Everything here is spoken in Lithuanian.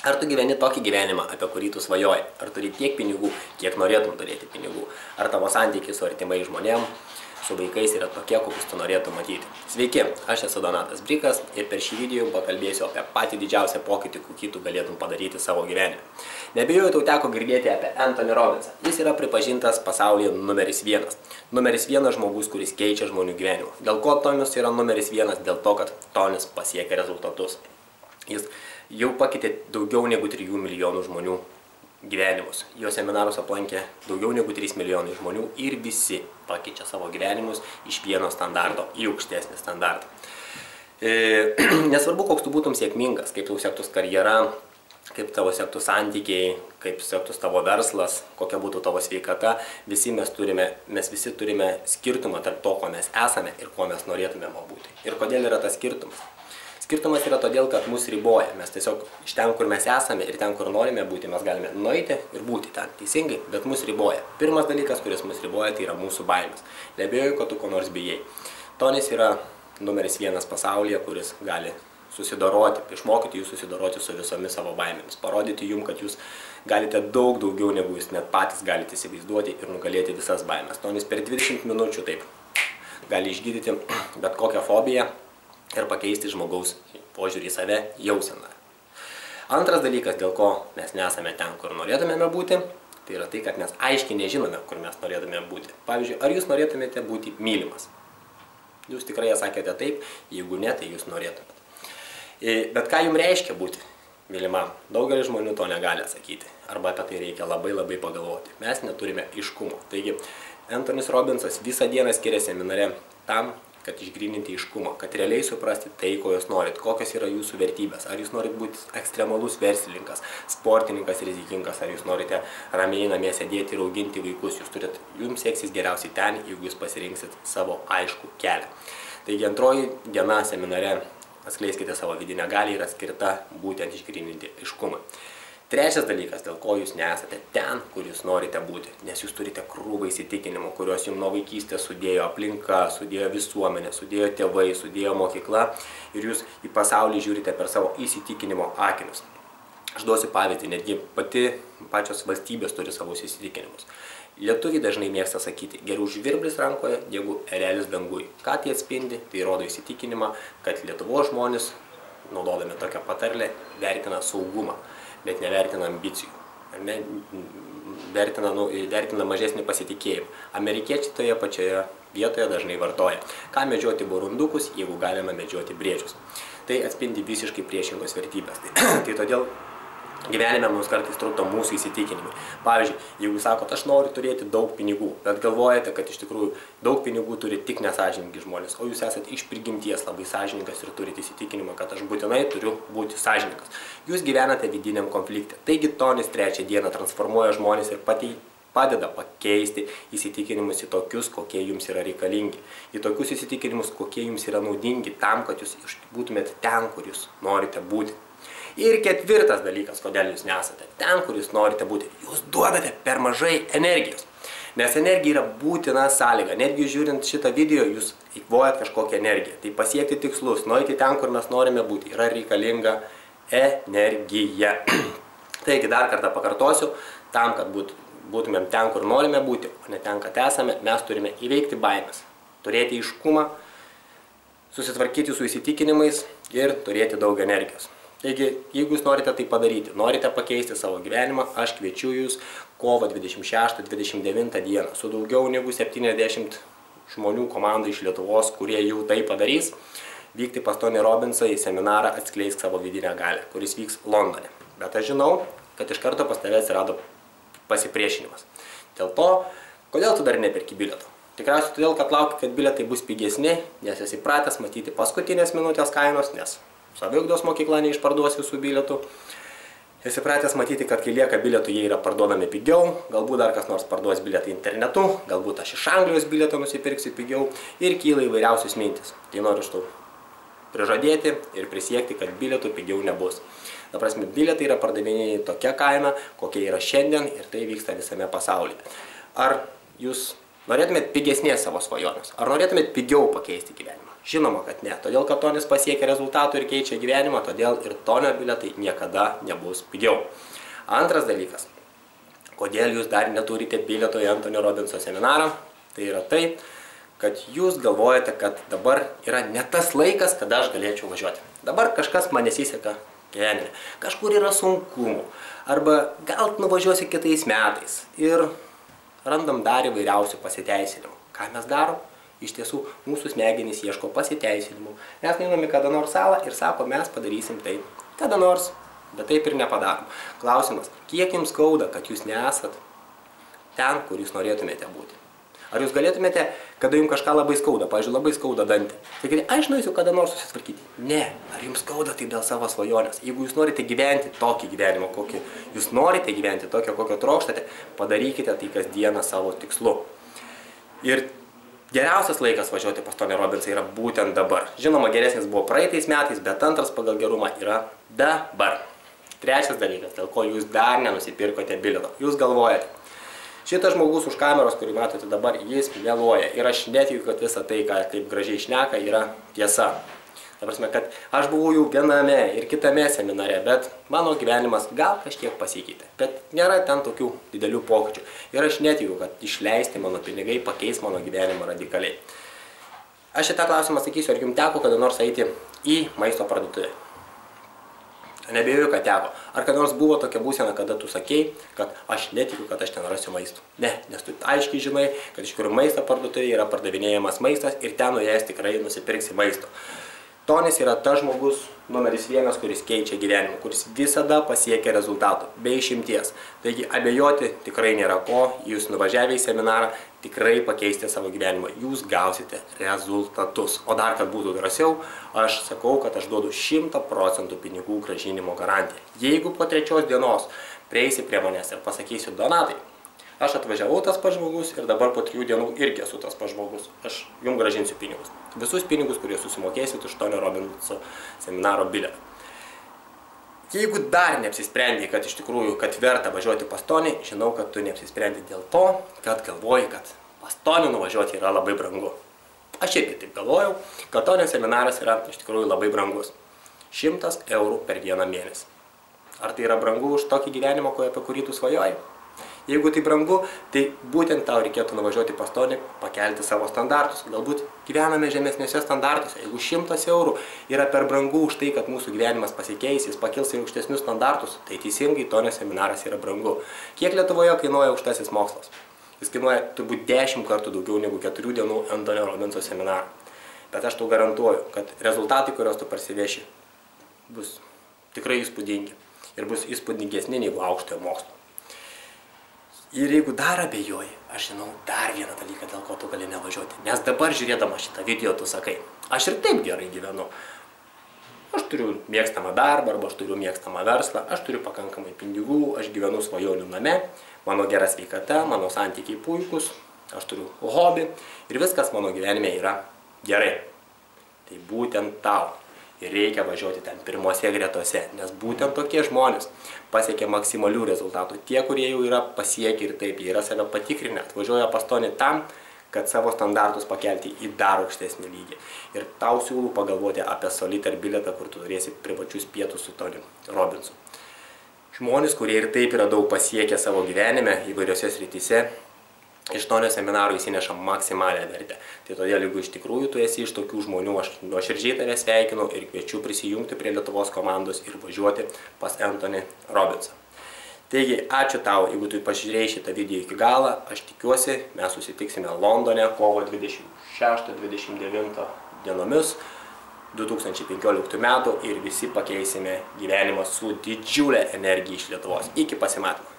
Ar tu gyveni tokį gyvenimą, apie kurį tu svajoji? Ar turi tiek pinigų, kiek norėtum turėti pinigų? Ar tavo santykiai su artimai žmonėm, su vaikais yra tokie, kokius tu norėtum matyti? Sveiki, aš esu Donatas Brikas ir per šį video pakalbėsiu apie patį didžiausią pokytį, kokį tu galėtum padaryti savo gyvenime. Nebijoju, tau teko girdėti apie Anthony Robbinsą. Jis yra pripažintas pasaulyje numeris 1. Numeris 1 žmogus, kuris keičia žmonių gyvenimą. Dėl ko Tonis yra numeris 1? Dėl to, kad Tonis pasiekia rezultatus. Jis jau pakeitė daugiau negu 3 milijonų žmonių gyvenimus. Jo seminarus aplankė daugiau negu 3 milijonai žmonių ir visi pakeičia savo gyvenimus iš vieno standarto į aukštesnį standartą. Nesvarbu, koks tu būtum sėkmingas, kaip tau sektųs karjera, kaip tavo sektų santykiai, kaip sektų tavo verslas, kokia būtų tavo sveikata, mes visi turime skirtumą tarp to, ko mes esame ir ko mes norėtume būti. Ir kodėl yra tas skirtumas? Skirtumas yra todėl, kad mus riboja. Mes tiesiog iš ten, kur mes esame ir ten, kur norime būti, mes galime nueiti ir būti ten. Teisingai, bet mus riboja. Pirmas dalykas, kuris mus riboja, tai yra mūsų baimės. Neabejoju, kad tu ko nors bijai. Tonis yra numeris 1 pasaulyje, kuris gali susidoroti, išmokyti jūs susidoroti su visomis savo baimėmis. Parodyti jums, kad jūs galite daug daugiau, negu jūs net patys galite įsivaizduoti ir nugalėti visas baimės. Tonis per 20 minučių taip gali išgydyti bet kokią fobiją ir pakeisti žmogaus požiūrį į save jauseną. Antras dalykas, dėl ko mes nesame ten, kur norėtumėme būti, tai yra tai, kad mes aiškiai nežinome, kur mes norėtume būti. Pavyzdžiui, ar jūs norėtumėte būti mylimas? Jūs tikrai sakėte taip, jeigu ne, tai jūs norėtumėte. Bet ką jums reiškia būti mylimam? Daugelis žmonių to negali atsakyti. Arba apie tai reikia labai pagalvoti. Mes neturime aiškumo. Taigi, Anthony Robbinsas visą dieną skiria seminare tam, kad išgryninti aiškumą, kad realiai suprasti tai, ko jūs norit, kokios yra jūsų vertybės. Ar jūs norit būti ekstremalus verslininkas, sportininkas, rizikingas, ar jūs norite ramiai namie sėdėti ir auginti vaikus. Jums seksis geriausiai ten, jeigu jūs pasirinksit savo aiškų kelią. Taigi antroji diena seminare atskleiskite savo vidinę galią yra skirta būtent išgryninti aiškumą. Trečias dalykas, dėl ko jūs nesate ten, kur jūs norite būti, nes jūs turite krūvą įsitikinimų, kuriuos jums nuo vaikystės sudėjo aplinka, sudėjo visuomenė, sudėjo tėvai, sudėjo mokykla ir jūs į pasaulį žiūrite per savo įsitikinimo akinius. Aš duosiu pavyzdį, netgi pačios valstybės turi savo įsitikinimus. Lietuviai dažnai mėgsta sakyti, geriau žvirblis rankoje, negu erelis dangui. Ką tai atspindi? Tai rodo įsitikinimą, kad Lietuvos žmonės, naudodami tokią patarlę, vertina saugumą, bet nevertina ambicijų. Vertina mažesnį pasitikėjimą. Amerikiečiai toje pačioje vietoje dažnai vartoja. Ką medžioti burundukus, jeigu galime medžioti briedžius. Tai atspindi visiškai priešingos vertybės. Tai todėl gyvenime mums kartais trukdo mūsų įsitikinimai. Pavyzdžiui, jeigu sakot, aš noriu turėti daug pinigų, bet galvojate, kad iš tikrųjų daug pinigų turi tik nesąžiningi žmonės, o jūs esate iš prigimties labai sąžiningas ir turite įsitikinimą, kad aš būtinai turiu būti sąžiningas. Jūs gyvenate vidiniam konflikte. Taigi Tonis 3 dieną transformuoja žmonės ir padeda pakeisti įsitikinimus į tokius, kokie jums yra reikalingi. Į tokius įsitikinimus, kokie jums yra naudingi tam, kad jūs būtumėte ten, kur jūs norite būti. Ir ketvirtas dalykas, kodėl jūs nesate ten, kur jūs norite būti. Jūs duodate per mažai energijos. Nes energija yra būtina sąlyga. Netgi žiūrint šitą video, jūs įkvojat kažkokią energiją. Tai pasiekti tikslus, nueiti ten, kur mes norime būti, yra reikalinga energija. Taigi dar kartą pakartosiu, tam, kad būtumėm ten, kur norime būti, o ne ten, kad esame, mes turime įveikti baimės, turėti aiškumą, susitvarkyti su įsitikinimais ir turėti daug energijos. Taigi, jeigu jūs norite tai padaryti, norite pakeisti savo gyvenimą, aš kviečiu jūs kovo 26-29 dieną su daugiau negu 70 žmonių komanda iš Lietuvos, kurie jau tai padarys, vykti pas Tony Robbinsą į seminarą Atskleisk savo vidinę galią, kuris vyks Londone. Bet aš žinau, kad iš karto pas tave atsirado pasipriešinimas. Dėl to, kodėl tu dar neperki bilieto? Tikriausiai todėl, kad lauki, kad bilietai bus pigesni, nes esi pratęs matyti paskutinės minutės kainos, nes saviugdos mokykla neišparduos visų bilietų. Esi pratęs matyti, kad kai lieka bilietų, jie yra parduodami pigiau, galbūt dar kas nors parduos bilietą internetu, galbūt aš iš Anglijos bilietą nusipirksiu pigiau ir kyla įvairiausius mintis. Tai noriu aš tau prižadėti ir prisiekti, kad bilietų pigiau nebus. Ta prasme, bilietai yra pardavinėjami tokia kaina, kokia yra šiandien ir tai vyksta visame pasaulyje. Ar jūs Norėtumėt pigesnės savo svajonės? Ar norėtumėt pigiau pakeisti gyvenimą? Žinoma, kad ne. Todėl, kad tonis pasiekia rezultatų ir keičia gyvenimą, todėl ir tonio bilietai niekada nebus pigiau. Antras dalykas. Kodėl jūs dar neturite bilieto į Antonio Robinso seminarą? Tai yra tai, kad jūs galvojate, kad dabar yra ne tas laikas, kada aš galėčiau važiuoti. Dabar kažkas man nesiseka gyvenime. Kažkur yra sunkumų. Arba gal nuvažiuosiu kitais metais. Ir randam dar įvairiausių pasiteisinimų. Ką mes darom? Iš tiesų, mūsų smegenys ieško pasiteisinimų. Mes einame į kada nors salą ir sako, mes padarysim tai kada nors, bet taip ir nepadarom. Klausimas, kiek jums skauda, kad jūs nesat ten, kur jūs norėtumėte būti? Ar jūs galėtumėte, kada jums kažką labai skauda, pavyzdžiui, labai skauda dantį, sakyti, aš nueisiu kada nors susitvarkyti? Ne. Ar jums skauda taip dėl savo svajonės? Jeigu jūs norite gyventi tokį gyvenimą, kokį jūs norite gyventi, tokio, kokio trokštate, padarykite tai kasdieną savo tikslu. Ir geriausias laikas važiuoti pas Tonį Robinsą yra būtent dabar. Žinoma, geresnis buvo praeitais metais, bet antras pagal gerumą yra dabar. Trečias dalykas, dėl ko jūs dar nenusipirkote bilieto. Jūs galvojate, šitas žmogus už kameros, kurį matote dabar, jis meluoja. Ir aš netikiu, kad visa tai, ką taip gražiai šneka, yra tiesa. Ta prasme, kad aš buvau jau viename ir kitame seminare, bet mano gyvenimas gal kažkiek pasikeitė. Bet nėra ten tokių didelių pokyčių. Ir aš netikiu, kad išleisti mano pinigai pakeis mano gyvenimą radikaliai. Aš šitą klausimą sakysiu, ar jums teko kada nors eiti į maisto parduotuvę? Nebejoju, kad teko. Ar kada nors buvo tokia būsena, kada tu sakei, kad aš netikiu, kad aš ten rasiu maisto? Ne, nes tu aiškiai žinai, kad iš kur maisto parduotuvėje yra pardavinėjamas maistas ir ten nuėjęs tikrai nusipirksi maisto. Tonis yra tas žmogus numeris 1, kuris keičia gyvenimą, kuris visada pasiekia rezultatų, be išimties. Taigi abejoti tikrai nėra ko, jūs nuvažiavę į seminarą tikrai pakeisite savo gyvenimą, jūs gausite rezultatus. O dar, kad būtų drąsiau, aš sakau, kad aš duodu 100% pinigų grąžinimo garantiją. Jeigu po 3 dienos prieisi prie manęs ir pasakysiu, Donatai, aš atvažiavau tas pats žmogus ir dabar po 3 dienų irgi esu tas pats žmogus, aš jums gražinsiu pinigus. Visus pinigus, kurie susimokėsit už Tonio Robinso seminaro bilietą. Jeigu dar neapsisprendai, kad iš tikrųjų, kad verta važiuoti pas Tonį, žinau, kad tu neapsisprendai dėl to, kad galvoji, kad pas Tonį nuvažiuoti yra labai brangu. Aš irgi taip galvojau, kad Tonio seminaras yra iš tikrųjų labai brangus. 100 eurų per vieną mėnesį. Ar tai yra brangu už tokį gyvenimą, apie kurį tu svajoji? Jeigu tai brangu, tai būtent tau reikėtų nuvažiuoti pas Tonį, pakelti savo standartus. Galbūt gyvename žemesniuose standartuose. Jeigu 100 eurų yra per brangu už tai, kad mūsų gyvenimas pasikeis, jis pakils į aukštesnius standartus, tai teisingai Tonio seminaras yra brangu. Kiek Lietuvoje kainuoja aukštasis mokslas? Jis kainuoja turbūt 10 kartų daugiau negu 4 dienų Antonio Robinso seminarą. Bet aš tau garantuoju, kad rezultatai, kuriuos tu parsiveši, bus tikrai įspūdingi. Ir bus įspūdingesni negu aukštojo mokslo. Ir jeigu dar abejoji, aš žinau dar vieną dalyką, dėl ko tu gali nevažiuoti. Nes dabar žiūrėdama šitą video tu sakai, aš ir taip gerai gyvenu. Aš turiu mėgstamą darbą, arba aš turiu mėgstamą verslą, aš turiu pakankamai pinigų, aš gyvenu svajonių name, mano gera sveikata, mano santykiai puikus, aš turiu hobį ir viskas mano gyvenime yra gerai. Tai būtent tau. Ir reikia važiuoti ten pirmose gretose, nes būtent tokie žmonės pasiekia maksimalių rezultatų. Tie, kurie jau yra pasiekę ir taip, jie yra save patikrinę, atvažiuoja pas Tonį tam, kad savo standartus pakelti į dar aukštesnį lygį. Ir tau siūlau pagalvoti apie Solitaire bilietą, kur tu turėsi privačius pietus su Toniu Robinsu. Žmonės, kurie ir taip yra daug pasiekę savo gyvenime įvairiose srityse, iš Tonio seminaro įsineša maksimalią vertę. Tai todėl, jeigu iš tikrųjų tu esi iš tokių žmonių, aš nuoširdžiai tave sveikinu ir kviečiu prisijungti prie Lietuvos komandos ir važiuoti pas Antonį Robinsą. Taigi, ačiū tau, jeigu tu pažiūrėjai šitą video iki galą, aš tikiuosi, mes susitiksime Londone kovo 26-29 dienomis 2015 metų ir visi pakeisime gyvenimą su didžiulė energija iš Lietuvos. Iki pasimatymo.